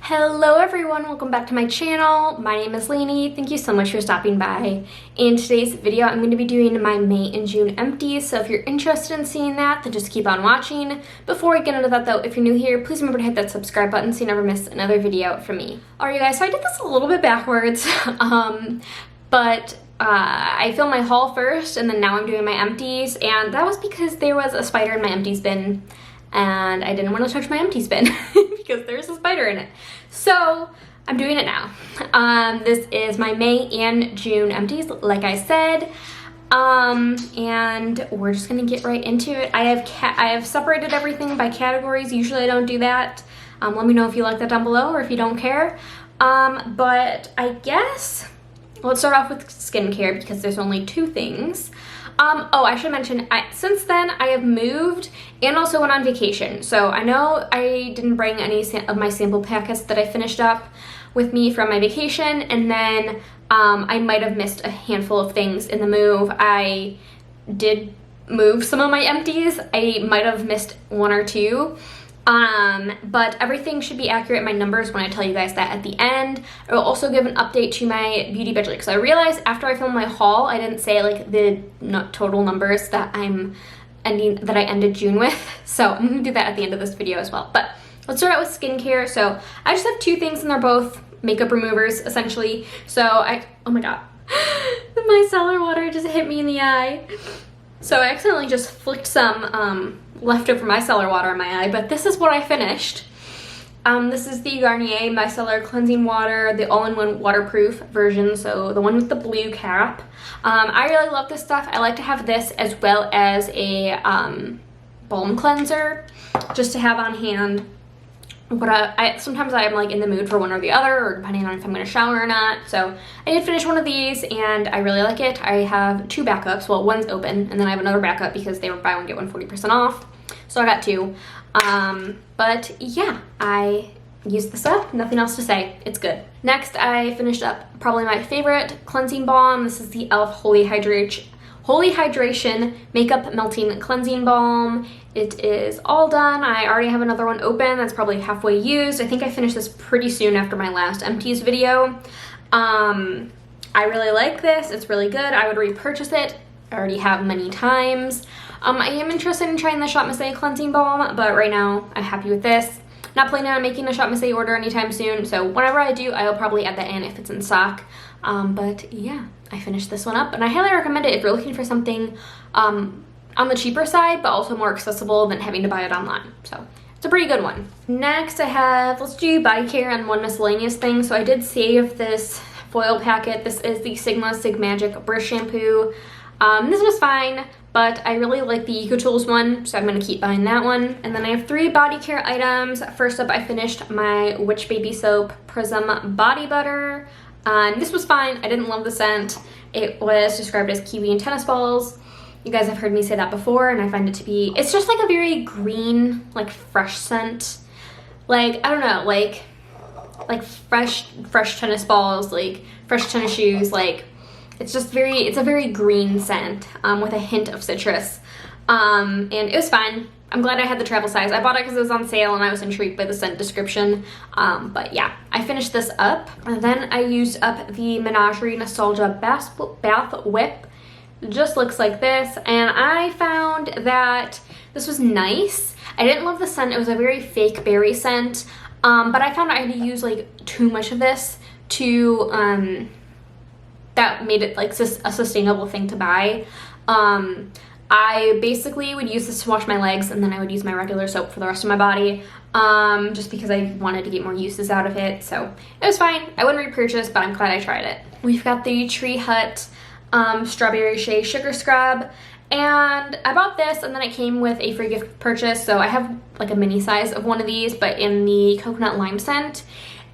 Hello everyone, welcome back to my channel. My name is Lainey. Thank you so much for stopping by. In today's video, I'm going to be doing my May and June empties, so if you're interested in seeing that, then just keep on watching. Before I get into that though, if you're new here, please remember to hit that subscribe button so you never miss another video from me. Alright you guys, so I did this a little bit backwards, but I filmed my haul first and then now I'm doing my empties, and that was because there was a spider in my empties bin and I didn't want to touch my empties bin because there's a spider in it. So I'm doing it now. This is my May and June empties, like I said, and we're just gonna get right into it. I have separated everything by categories. Usually I don't do that. Let me know if you like that down below or if you don't care. But I guess let's start off with skincare because there's only two things. Oh, I should mention, since then I have moved and also went on vacation. So I know I didn't bring any of my sample packets that I finished up with me from my vacation, and then I might have missed a handful of things in the move. I did move some of my empties. I might have missed one or two. But everything should be accurate, my numbers, when I tell you guys that at the end. I will also give an update to my beauty budget because I realized after I filmed my haul, I didn't say like the total numbers that I ended June with. So I'm gonna do that at the end of this video as well. But let's start out with skincare. So I just have two things and they're both makeup removers essentially. So oh my god, my cellar water just hit me in the eye. So I accidentally just flicked some leftover micellar water in my eye, but this is what I finished. This is the Garnier Micellar Cleansing Water, the all-in-one waterproof version, so the one with the blue cap. I really love this stuff. I like to have this as well as a balm cleanser just to have on hand. But sometimes I'm like in the mood for one or the other, or depending on if I'm going to shower or not. So I did finish one of these and I really like it. I have two backups. Well, one's open and then I have another backup because they were buy one get one 40% off. So I got two. But yeah, I used this up. Nothing else to say. It's good. Next, I finished up probably my favorite cleansing balm. This is the e.l.f. Holy Hydration Makeup Melting Cleansing Balm. It is all done. I already have another one open that's probably halfway used. I think I finished this pretty soon after my last empties video. I really like this. It's really good. I would repurchase it. I already have many times. I am interested in trying the Shop Missy cleansing balm, but right now I'm happy with this. Not planning on making a Shop Missy order anytime soon, so whenever I do, I'll probably add that in if it's in stock. But yeah, I finished this one up, and I highly recommend it if you're looking for something on the cheaper side, but also more accessible than having to buy it online. So it's a pretty good one. Next I have, let's do body care and one miscellaneous thing. So I did save this foil packet. This is the Sigmagic Brush Shampoo. This was fine, but I really like the EcoTools one, so I'm going to keep buying that one. And then I have three body care items. First up, I finished my Witch Baby Soap Prism Body Butter. This was fine. I didn't love the scent. It was described as kiwi and tennis balls. You guys have heard me say that before, and I find it to be, it's just like a very green, like fresh scent. Like, I don't know, like fresh tennis balls, like fresh tennis shoes, like it's just it's a very green scent with a hint of citrus. And it was fine. I'm glad I had the travel size. I bought it because it was on sale and I was intrigued by the scent description. But yeah, I finished this up. And then I used up the Menagerie Nostalgia Bath Whip. It just looks like this, and I found that this was nice. I didn't love the scent. It was a very fake berry scent, but I found I had to use like too much of this to that made it like a sustainable thing to buy. I basically would use this to wash my legs, and then I would use my regular soap for the rest of my body, just because I wanted to get more uses out of it. So it was fine. I wouldn't repurchase, but I'm glad I tried it. We've got the Tree Hut Strawberry Shea Sugar Scrub, and I bought this and then it came with a free gift purchase, so I have like a mini size of one of these but in the coconut lime scent.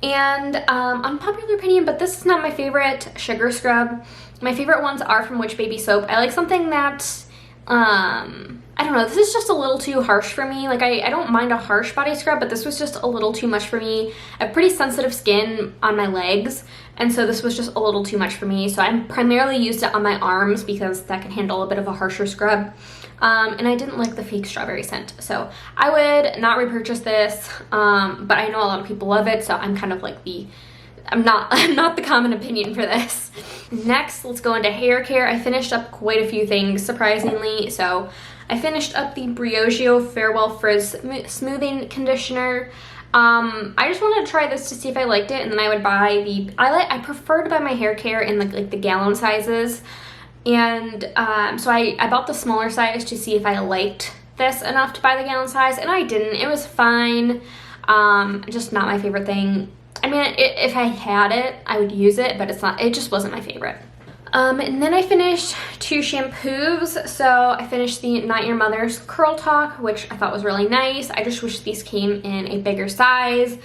And unpopular opinion, but this is not my favorite sugar scrub. My favorite ones are from Witch Baby Soap. I like something that I don't know, this is just a little too harsh for me. Like I don't mind a harsh body scrub, but this was just a little too much for me. I have pretty sensitive skin on my legs, and so this was just a little too much for me. So I primarily used it on my arms because that can handle a bit of a harsher scrub. and I didn't like the fake strawberry scent. So I would not repurchase this, but I know a lot of people love it, so I'm kind of like I'm not the common opinion for this. Next, let's go into hair care. I finished up quite a few things, surprisingly. So I finished up the Briogeo Farewell Frizz Smoothing Conditioner. I just wanted to try this to see if I liked it, and then I would buy I prefer to buy my hair care in the gallon sizes. And so I bought the smaller size to see if I liked this enough to buy the gallon size, and I didn't. It was fine. Just not my favorite thing. I mean, if I had it, I would use it, but it just wasn't my favorite. And then I finished 2 shampoos. So I finished the Not Your Mother's Curl Talk, which I thought was really nice. I just wish these came in a bigger size.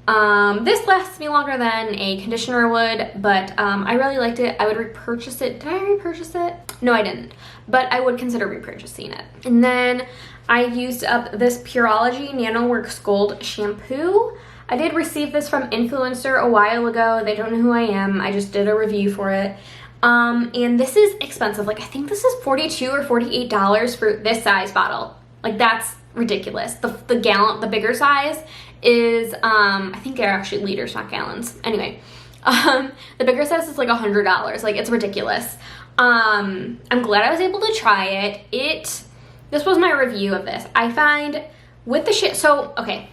This lasts me longer than a conditioner would, but I really liked it. I would repurchase it. Did I repurchase it? No, I didn't, but I would consider repurchasing it. And then I used up this Pureology NanoWorks Gold shampoo. I did receive this from Influencer a while ago. They don't know who I am. I just did a review for it. And this is expensive. Like, I think this is $42 or $48 for this size bottle. Like, that's ridiculous. The gallon, the bigger size is, I think they're actually liters, not gallons. Anyway, the bigger size is like $100. Like, it's ridiculous. I'm glad I was able to try it. This was my review of this. I find with the so, okay,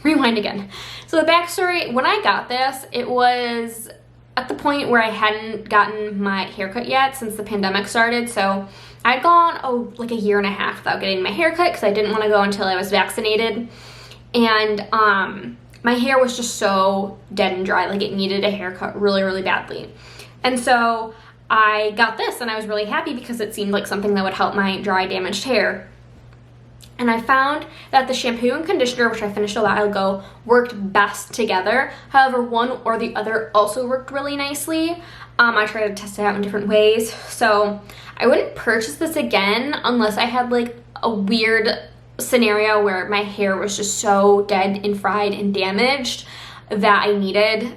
rewind again. So the backstory, when I got this, it was at the point where I hadn't gotten my haircut yet since the pandemic started. So I'd gone, like a year and a half without getting my haircut because I didn't want to go until I was vaccinated. And my hair was just so dead and dry, like it needed a haircut really, really badly. And so I got this and I was really happy because it seemed like something that would help my dry, damaged hair. And I found that the shampoo and conditioner, which I finished a while ago, worked best together. However, one or the other also worked really nicely. I tried to test it out in different ways. So I wouldn't purchase this again unless I had like a weird scenario where my hair was just so dead and fried and damaged that I needed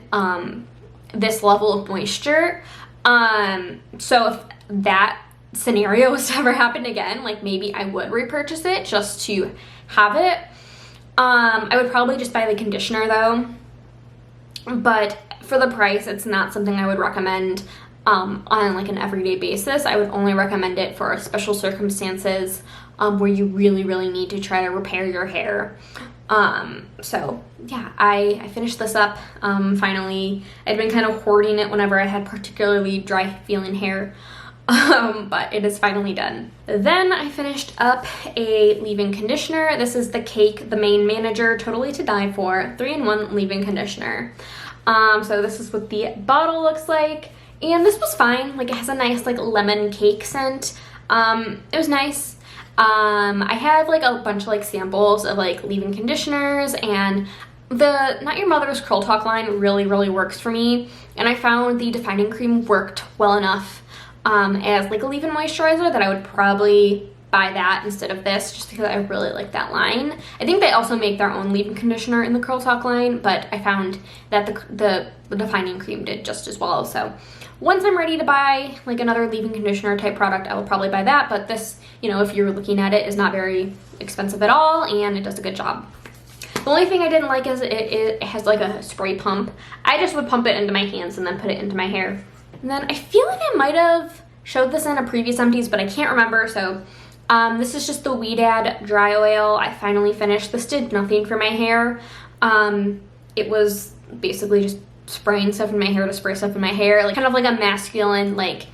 this level of moisture. So if that scenario was to ever happen again, like maybe I would repurchase it just to have it. I would probably just buy the conditioner though, but for the price, it's not something I would recommend on like an everyday basis. I would only recommend it for special circumstances where you really, really need to try to repair your hair. So yeah, I finished this up finally. I'd been kind of hoarding it whenever I had particularly dry feeling hair. But it is finally done. Then I finished up a leave-in conditioner. This is the Cake, the Main Manager, Totally to Die For 3-in-1 leave-in conditioner. So this is what the bottle looks like. And this was fine. Like, it has a nice like lemon cake scent. It was nice. I have like a bunch of like samples of like leave-in conditioners, and the Not Your Mother's Curl Talk line really, really works for me. And I found the defining cream worked well enough as like a leave-in moisturizer that I would probably buy that instead of this, just because I really like that line. I think they also make their own leave-in conditioner in the Curl Talk line, but I found that the defining cream did just as well. So once I'm ready to buy like another leave-in conditioner type product, I will probably buy that. But this, you know, if you're looking at it, is not very expensive at all, and it does a good job. The only thing I didn't like is it has like a spray pump. I just would pump it into my hands and then put it into my hair. And then I feel like I might have showed this in a previous empties, but I can't remember. So this is just the Weedad dry oil. I finally finished. This did nothing for my hair. It was basically just spraying stuff in my hair to spray stuff in my hair, like kind of like a masculine, like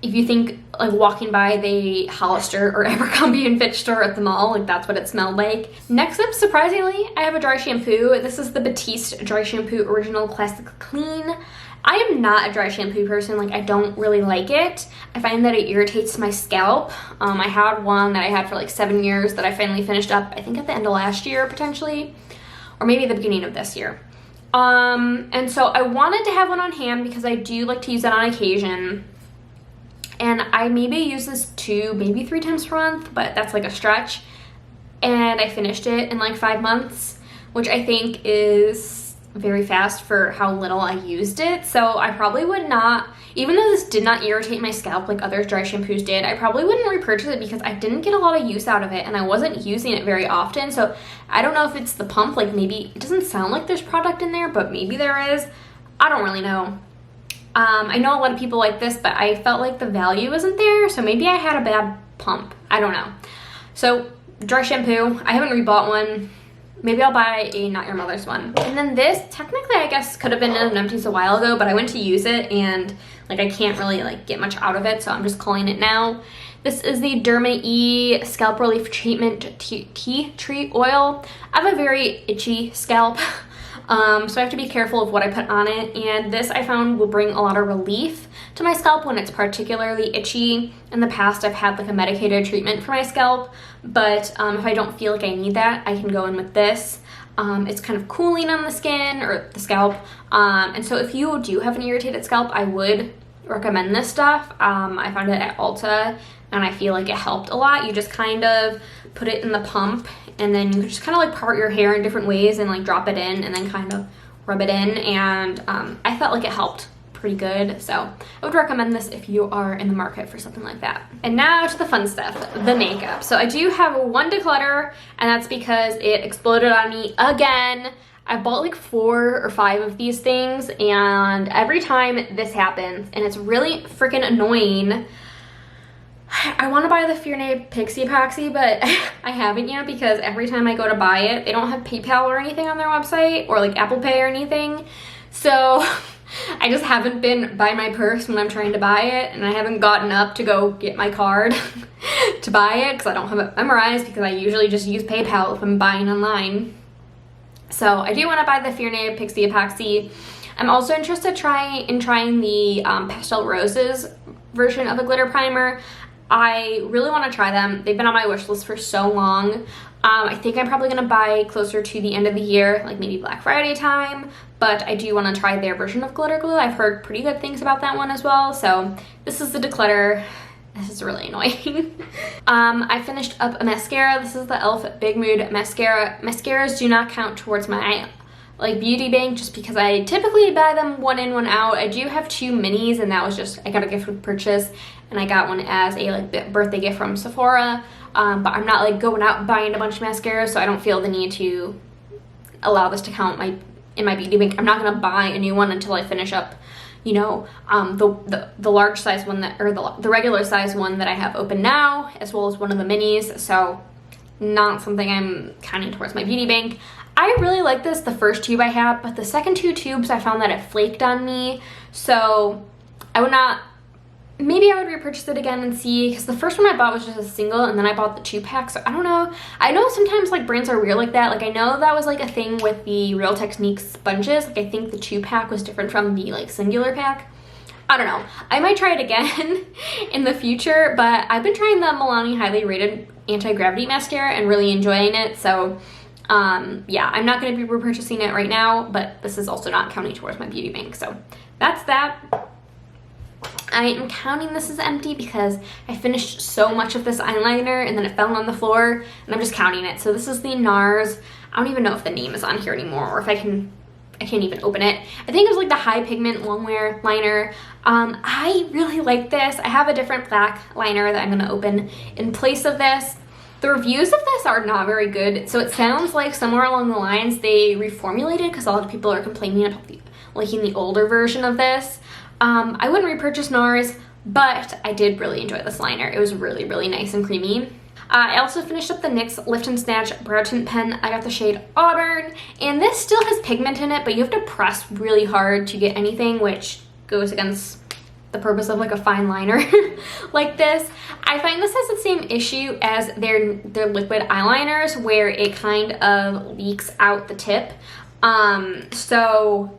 if you think like walking by the Hollister or Abercrombie & Fitch store at the mall, like that's what it smelled like. Next up, surprisingly, I have a dry shampoo. This is the Batiste Dry Shampoo Original Classic Clean. I am not a dry shampoo person. Like, I don't really like it. I find that it irritates my scalp. I had one that I had for like 7 years that I finally finished up, I think at the end of last year potentially, or maybe the beginning of this year. And so I wanted to have one on hand because I do like to use it on occasion. And I maybe use this 2, maybe 3 times per month, but that's like a stretch. And I finished it in like 5 months, which I think is very fast for how little I used it. So I probably would not, even though this did not irritate my scalp like other dry shampoos did, I probably wouldn't repurchase it because I didn't get a lot of use out of it and I wasn't using it very often. So I don't know if it's the pump, like maybe, it doesn't sound like there's product in there, but maybe there is. I don't really know. I know a lot of people like this, but I felt like the value isn't there. So maybe I had a bad pump. I don't know. So dry shampoo, I haven't rebought one. Maybe I'll buy a Not Your Mother's one. And then this, technically I guess could have been in an Empties a while ago, but I went to use it and like I can't really like get much out of it, so I'm just calling it now. This is the Derma E Scalp Relief Treatment Tea Tree Oil. I have a very itchy scalp. So I have to be careful of what I put on it, and this I found will bring a lot of relief to my scalp when it's particularly itchy. In the past I've had like a medicated treatment for my scalp, but if I don't feel like I need that, I can go in with this. It's kind of cooling on the skin or the scalp, and so if you do have an irritated scalp, I would recommend this stuff. I found it at Ulta and I feel like it helped a lot. You just kind of put it in the pump and then you just kind of like part your hair in different ways and like drop it in and then kind of rub it in, and I felt like it helped pretty good. So I would recommend this if you are in the market for something like that. And now to the fun stuff, the makeup. So I do have one declutter, and that's because it exploded on me again. I bought like 4 or 5 of these things, and every time this happens, and it's really freaking annoying. I want to buy the Fear Pixie Epoxy, but I haven't yet because every time I go to buy it, they don't have PayPal or anything on their website, or like Apple Pay or anything. So I just haven't been by my purse when I'm trying to buy it, and I haven't gotten up to go get my card to buy it because I don't have it memorized, because I usually just use PayPal if I'm buying online. So I do want to buy the Fear Pixie Epoxy. I'm also interested in trying the Pastel Roses version of a glitter primer. I really want to try them. They've been on my wish list for so long. I think I'm probably going to buy closer to the end of the year, like maybe Black Friday time, but I do want to try their version of glitter glue. I've heard pretty good things about that one as well. So this is the declutter. This is really annoying. I finished up a mascara. This is the e.l.f. Big Mood Mascara. Mascaras do not count towards my like beauty bank just because I typically buy them one in, one out. I do have 2 minis, and that was just, I got a gift with purchase, and I got one as a like birthday gift from Sephora. But I'm not like going out and buying a bunch of mascaras, so I don't feel the need to allow this to count in my beauty bank. I'm not gonna buy a new one until I finish up, you know, the large size one that, or the regular size one that I have open now, as well as one of the minis. So not something I'm counting towards my beauty bank. I really like this, the first tube I had, but the second 2 tubes I found that it flaked on me. So I would not, maybe I would repurchase it again and see, because the first one I bought was just a single, and then I bought the 2-pack, so I don't know. I know sometimes like brands are weird like that. Like I know that was like a thing with the Real Techniques sponges. Like I think the 2-pack was different from the like singular pack. I don't know. I might try it again in the future, but I've been trying the Milani Highly Rated Anti-Gravity Mascara and really enjoying it. So yeah, I'm not going to be repurchasing it right now, but this is also not counting towards my beauty bank. So that's that. I am counting this as empty because I finished so much of this eyeliner and then it fell on the floor, and I'm just counting it. So this is the NARS. I don't even know if the name is on here anymore, or if I can't even open it. I think it was like the High Pigment Longwear liner. I really like this. I have a different black liner that I'm going to open in place of this. The reviews of this are not very good, so it sounds like somewhere along the lines they reformulated, because a lot of people are complaining about liking the older version of this. I wouldn't repurchase NARS, but I did really enjoy this liner. It was really, really nice and creamy. I also finished up the NYX Lift and Snatch Brow Tint Pen. I got the shade Auburn, and this still has pigment in it, but you have to press really hard to get anything, which goes against the purpose of like a fine liner like this. I find this has the same issue as their liquid eyeliners, where it kind of leaks out the tip. So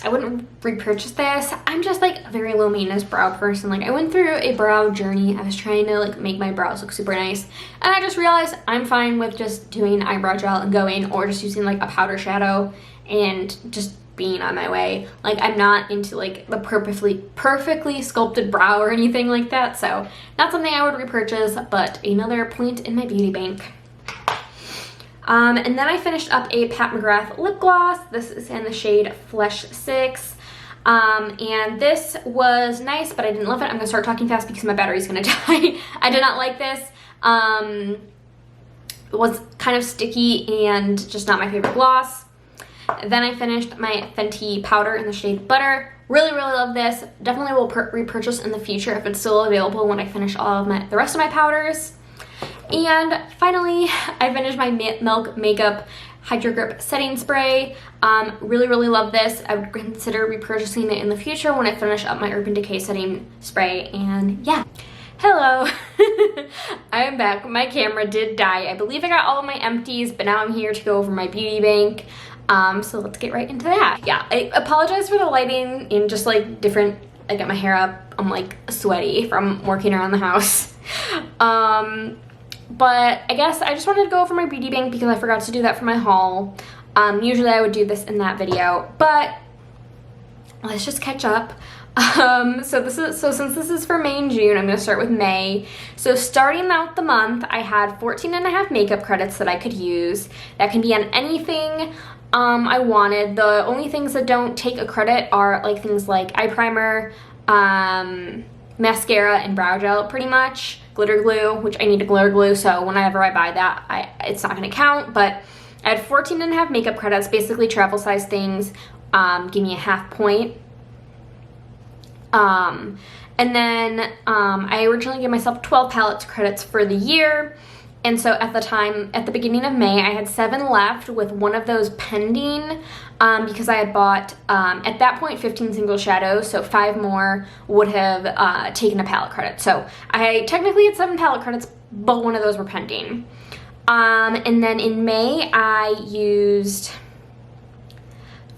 I wouldn't repurchase this. I'm just like a very low maintenance brow person. Like I went through a brow journey. I was trying to like make my brows look super nice, and I just realized I'm fine with just doing eyebrow gel and going, or just using like a powder shadow and just being on my way. Like I'm not into like the perfectly sculpted brow or anything like that, so not something I would repurchase, but another point in my beauty bank. And then I finished up a Pat McGrath lip gloss. This is in the shade Flesh 6. And this was nice, but I didn't love it. I'm gonna start talking fast because my battery's gonna die. I did not like this. It was kind of sticky and just not my favorite gloss. Then I finished my Fenty powder in the shade Butter. Really, really love this. Definitely will repurchase in the future if it's still available when I finish all of the rest of my powders. And finally, I finished my Milk Makeup Hydro Grip Setting Spray. Really, really love this. I would consider repurchasing it in the future when I finish up my Urban Decay Setting Spray. And yeah. Hello. I am back. My camera did die. I believe I got all of my empties, but now I'm here to go over my beauty bank. So let's get right into that. Yeah, I apologize for the lighting and just like different, I got my hair up. I'm like sweaty from working around the house. But I guess I just wanted to go over my beauty bank because I forgot to do that for my haul. Usually I would do this in that video, but let's just catch up. So since this is for May and June, I'm going to start with May. So starting out the month, I had 14.5 makeup credits that I could use. That can be on anything I wanted. The only things that don't take a credit are like things like eye primer, mascara, and brow gel pretty much. Glitter glue, which I need a glitter glue, so whenever I buy that, it's not going to count. But I had 14.5 makeup credits, basically travel size things, give me a half point. And then I originally gave myself 12 palette credits for the year. And so at the beginning of May, I had 7 left with one of those pending because I had bought, at that point, 15 single shadows, so 5 more would have taken a palette credit. So I technically had 7 palette credits, but one of those were pending. And then in May, I used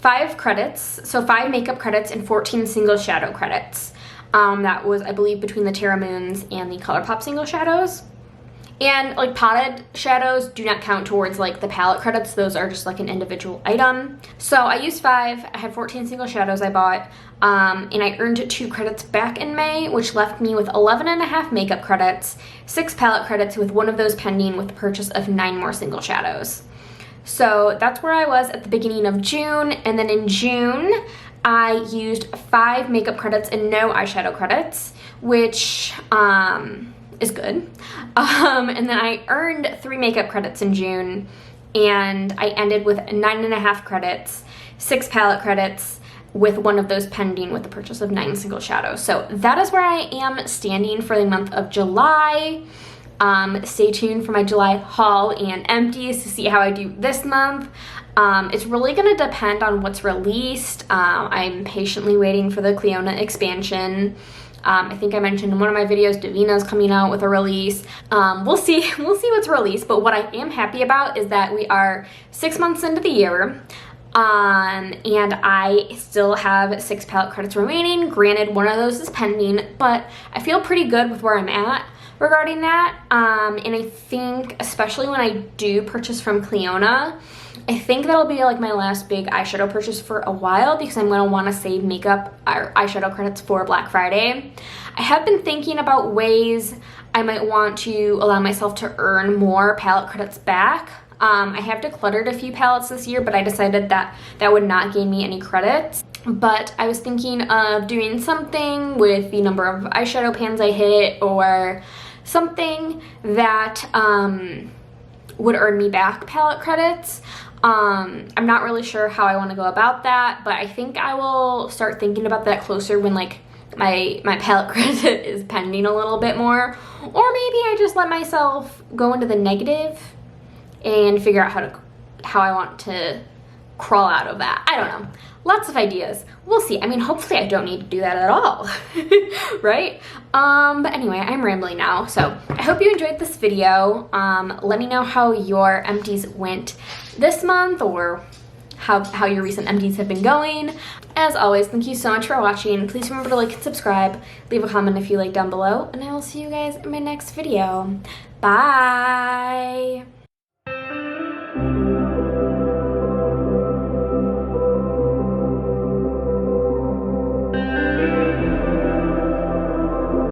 5 credits, so 5 makeup credits and 14 single shadow credits. That was, I believe, between the Terra Moons and the ColourPop single shadows. And like potted shadows do not count towards like the palette credits. Those are just like an individual item. So I used 5. I had 14 single shadows I bought. And I earned 2 credits back in May, which left me with 11.5 makeup credits, 6 palette credits with one of those pending with the purchase of 9 more single shadows. So that's where I was at the beginning of June. And then in June, I used 5 makeup credits and no eyeshadow credits, which is good. And then I earned 3 makeup credits in June, and I ended with 9.5 credits, 6 palette credits, with one of those pending with the purchase of 9 single shadows. So that is where I am standing for the month of July. Stay tuned for my July haul and empties to see how I do this month. It's really going to depend on what's released. I'm patiently waiting for the Cleona expansion. I think I mentioned in one of my videos, Davina's coming out with a release. We'll see what's released, but what I am happy about is that we are 6 months into the year, and I still have 6 palette credits remaining. Granted, one of those is pending, but I feel pretty good with where I'm at regarding that. And I think, especially when I do purchase from Cleona, I think that'll be like my last big eyeshadow purchase for a while because I'm going to want to save makeup or eyeshadow credits for Black Friday. I have been thinking about ways I might want to allow myself to earn more palette credits back. I have decluttered a few palettes this year, but I decided that that would not gain me any credits. But I was thinking of doing something with the number of eyeshadow pans I hit, or something that would earn me back palette credits. I'm not really sure how I want to go about that, but I think I will start thinking about that closer when like my palette credit is pending a little bit more. Or maybe I just let myself go into the negative and figure out how I want to crawl out of that. I don't know. Lots of ideas. We'll see. I mean, hopefully I don't need to do that at all, right? But anyway, I'm rambling now. So I hope you enjoyed this video. Let me know how your empties went this month, or how your recent empties have been going. As always, thank you so much for watching. Please remember to like and subscribe. Leave a comment if you like down below, and I will see you guys in my next video. Bye!